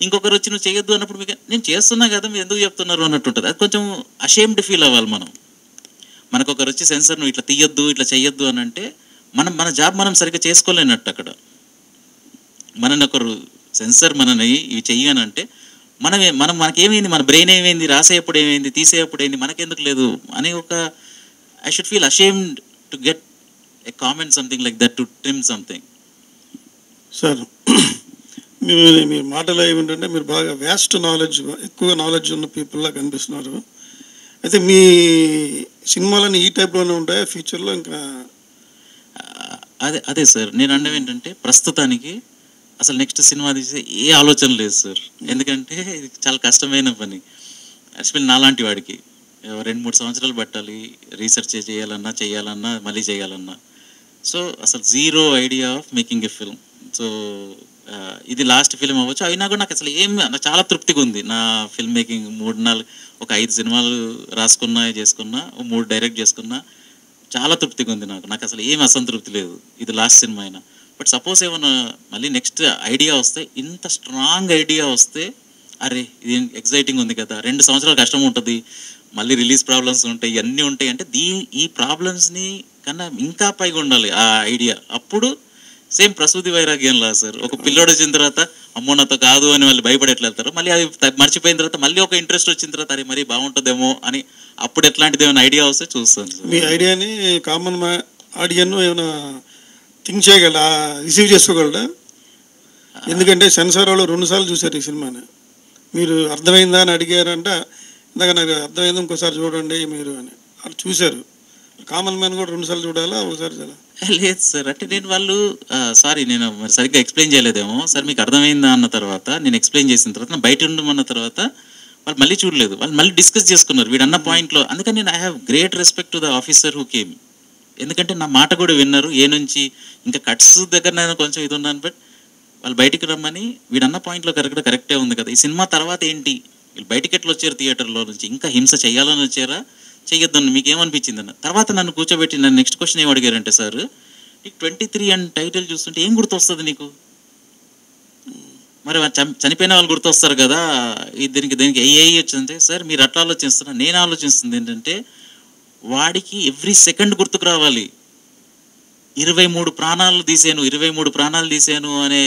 ఇంకొకరు వచ్చి నువ్వు చేయొద్దు అన్నప్పుడు మీకు నేను చేస్తున్నా కదా మీరు ఎందుకు చెప్తున్నారు అన్నట్టు ఉంటుంది. అది కొంచెం అషేమ్డ్ ఫీల్ అవ్వాలి మనం. మనకు ఒకరు వచ్చి సెన్సర్ నువ్వు ఇట్లా తీయొద్దు ఇట్లా చెయ్యొద్దు అని అంటే మన జాబ్ మనం సరిగ్గా చేసుకోలేనట్టు. అక్కడ మనని ఒకరు సెన్సర్ మనని ఇవి చెయ్యనంటే మనకేమైంది, మన బ్రెయిన్ ఏమైంది, రాసేటప్పుడు ఏమైంది, తీసేటప్పుడు ఏంది, మనకెందుకు లేదు అని ఒక I should feel ashamed to get a comment something like that, to trim something. Sir మీ మాటలు ఏమిటంటే మీరు బాగా వ్యాస్ట్ నాలెడ్జ్, ఎక్కువ నాలెడ్జ్ ఉన్న పీపుల్లా కనిపిస్తున్నారు. అయితే మీ సినిమాలని ఈ టైప్లోనే ఉంటాయా ఫ్యూచర్లో? ఇంకా అదే సార్ నేను అంటే ఏంటంటే ప్రస్తుతానికి అసలు నెక్స్ట్ సినిమా తీసే ఏ ఆలోచన లేదు సార్. ఎందుకంటే ఇది చాలా కష్టమైన పని, ఎస్పెషల్లీ నాలాంటి వాడికి 2-3 సంవత్సరాలు పట్టాలి రీసెర్చ్ చేయాలన్నా మళ్ళీ చేయాలన్నా. సో అసలు zero idea of making a film. So ఇది లాస్ట్ ఫిలిం అవ్వచ్చు, అయినా కూడా నాకు అసలు నాకు చాలా తృప్తిగా ఉంది. నా ఫిల్మ్ మేకింగ్ 5 సినిమాలు రాసుకున్నా, చేసుకున్నా, 3 డైరెక్ట్ చేసుకున్నా, చాలా తృప్తిగా ఉంది నాకు అసలు ఏం అసంతృప్తి లేదు ఇది లాస్ట్ సినిమా అయినా. బట్ సపోజ్ ఏమన్నా మళ్ళీ నెక్స్ట్ ఐడియా వస్తే, ఇంత స్ట్రాంగ్ ఐడియా వస్తే, అరే ఇది ఎగ్జైటింగ్ ఉంది కదా, 2 సంవత్సరాలు కష్టం ఉంటుంది, మళ్ళీ రిలీజ్ ప్రాబ్లమ్స్ ఉంటాయి, ఇవన్నీ ఉంటాయి అంటే ఈ ప్రాబ్లమ్స్ని కన్నా ఇంకా పైగా ఉండాలి ఆ ఐడియా. అప్పుడు సేమ్ ప్రసూతి వైరాగ్యంలా సార్, ఒక పిల్లోడు వచ్చిన తర్వాత అమ్మో నాతో కాదు అని వాళ్ళు భయపడి వెళ్తారు, మళ్ళీ అది మర్చిపోయిన తర్వాత మళ్ళీ ఒక ఇంట్రెస్ట్ వచ్చిన తర్వాత అరే మరీ బాగుంటుందేమో అని అప్పుడు ఎట్లాంటిది ఏమైనా ఐడియా వస్తే చూస్తాను సార్. మీ ఐడియాని కామన్ ఆడియన్ ఏమైనా థింక్ చేయగలరా, రిసీవ్ చేసుకోగలరా? ఎందుకంటే సెన్సార్ వాళ్ళు 2 సార్లు చూశారు ఈ సినిమాని. మీరు అర్థమైందా అని అడిగారంట, ఇందాక నాకు అర్థమైంది ఇంకోసారి చూడండి మీరు అని వాళ్ళు చూశారు. కామన్ మ్యాన్ కూడా 2 సార్లు చూడాలా, ఒకసారి చాలా? లేదు సార్, అంటే నేను వాళ్ళు సారీ నేను మరి సరిగ్గా ఎక్స్ప్లెయిన్ చేయలేదేమో సార్. మీకు అర్థమైందా అన్న తర్వాత నేను ఎక్స్ప్లెయిన్ చేసిన తర్వాత బయట ఉండమన్న తర్వాత వాళ్ళు మళ్ళీ చూడలేదు, వాళ్ళు మళ్ళీ డిస్కస్ చేసుకున్నారు వీడు అన్న పాయింట్లో. అందుకని నేను I have great respect to the officer who came. ఎందుకంటే నా మాట కూడా విన్నారు. ఏ నుంచి ఇంకా కట్స్ దగ్గర నేను కొంచెం ఇది ఉన్నాను, బట్ వాళ్ళు బయటికి రమ్మని వీడన్న పాయింట్లో కరెక్టే ఉంది కదా, ఈ సినిమా తర్వాత ఏంటి, వీళ్ళు బయటికి ఎట్లా వచ్చారు థియేటర్లో నుంచి, ఇంకా హింస చేయాలని వచ్చారా, చెయ్యొద్దని మీకు ఏమనిపించింది అన్న తర్వాత నన్ను కూర్చోబెట్టి నన్ను నెక్స్ట్ క్వశ్చన్ ఏం అడిగారంటే, సార్ నీకు 23 అని టైటిల్ చూస్తుంటే ఏం గుర్తొస్తుంది నీకు, మరి చనిపోయిన వాళ్ళు గుర్తొస్తారు కదా, దీనికి ఏ వచ్చిందంటే, సార్ మీరు అట్లా ఆలోచిస్తున్నా, నేను ఆలోచిస్తుంది ఏంటంటే వాడికి ఎవ్రీ సెకండ్ గుర్తుకు రావాలి, 23 ప్రాణాలు తీసాను అనే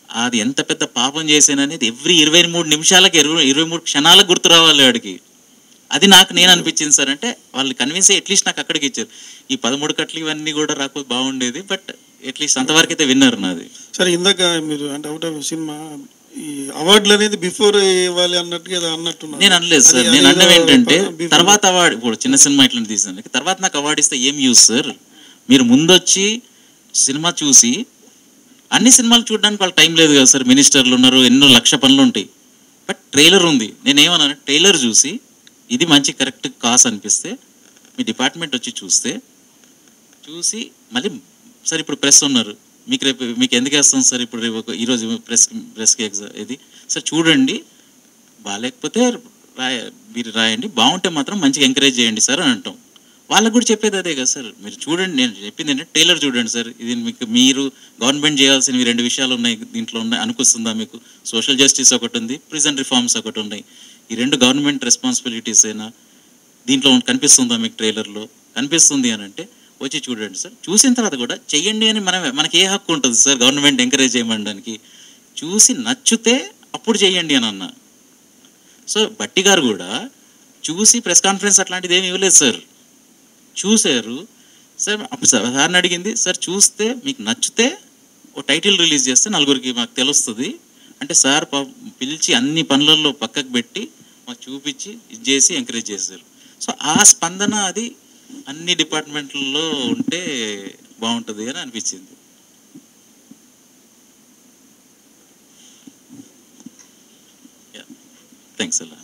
అది ఎంత పెద్ద పాపం చేశాను అనేది ఎవ్రీ 23 నిమిషాలకి 23 క్షణాలకు గుర్తు రావాలి వాడికి. అది నేను అనిపించింది సార్. అంటే వాళ్ళు కన్విన్స్ అయ్యి అట్లీస్ట్ నాకు అక్కడికి ఇచ్చారు. ఈ 13 కట్లు ఇవన్నీ కూడా రాకపోతే బాగుండేది, బట్ అట్లీస్ట్ అంతవరకు అయితే విన్నారు నాది. సరే, ఇందాక మీరు అంటే అవుట్ ఆఫ్ సినిమా ఈ అవార్డులు అనేది బిఫోర్ ఇవ్వాలి అన్నట్టుగా అన్నట్టున్నారు. నేను అనలేదు సార్, నేను అన్నం ఏంటంటే తర్వాత అవార్డు, ఇప్పుడు చిన్న సినిమా ఇట్లా తీసాను తర్వాత నాకు అవార్డు ఇస్తే ఏం యూజ్ సార్, మీరు ముందొచ్చి సినిమా చూసి, అన్ని సినిమాలు చూడడానికి వాళ్ళకి టైం లేదు కదా సార్, మినిస్టర్లు ఉన్నారు, ఎన్నో లక్ష పనులు ఉంటాయి, బట్ ట్రైలర్ ఉంది. నేనేమన్నాను, ట్రైలర్ చూసి ఇది మంచి కరెక్ట్ కాస్ అనిపిస్తే మీ డిపార్ట్మెంట్ వచ్చి చూసి మళ్ళీ సార్ ఇప్పుడు ప్రెస్ ఉన్నారు, మీకు ఎందుకు వేస్తాం సార్, ఇప్పుడు ఈరోజు ప్రెస్కి ఇది సార్ చూడండి, బాగాలేకపోతే మీరు రాయండి, బాగుంటే మాత్రం మంచిగా ఎంకరేజ్ చేయండి సార్ అని అంటాం. వాళ్ళకు కూడా చెప్పేది అదే కదా సార్, మీరు చూడండి, నేను చెప్పింది ఏంటంటే ట్రైలర్ చూడండి సార్, ఇది మీరు గవర్నమెంట్ చేయాల్సినవి 2 విషయాలు ఉన్నాయి దీంట్లో అనిపిస్తుందా మీకు, సోషల్ జస్టిస్ ఒకటి ఉంది, ప్రిజన్ రిఫార్మ్స్ ఒకటి ఉన్నాయి, ఈ 2 గవర్నమెంట్ రెస్పాన్సిబిలిటీస్ అయినా దీంట్లో కనిపిస్తుందా మీకు ట్రైలర్లో, కనిపిస్తుంది అని అంటే వచ్చి చూడండి సార్, చూసిన తర్వాత కూడా చెయ్యండి అని మనకి ఏ హక్కు ఉంటుంది సార్ గవర్నమెంట్ ఎంకరేజ్ చేయడానికి, చూసి నచ్చితే అప్పుడు చెయ్యండి అని అన్నా. సో బట్టి గారు కూడా చూసి ప్రెస్ కాన్ఫరెన్స్ అట్లాంటిది ఏమి ఇవ్వలేదు సార్, చూశారు సార్. అప్పుడు సార్ని అడిగింది, సార్ చూస్తే మీకు నచ్చితే ఓ టైటిల్ రిలీజ్ చేస్తే నలుగురికి మాకు తెలుస్తుంది అంటే, సార్ పిలిచి అన్ని పనులలో పక్కకు పెట్టి మాకు చూపించి ఇది చేసి ఎంకరేజ్ చేశారు. సో ఆ స్పందన అది అన్ని డిపార్ట్మెంట్లలో ఉంటే బాగుంటుంది అని అనిపించింది. థ్యాంక్స్ అలా.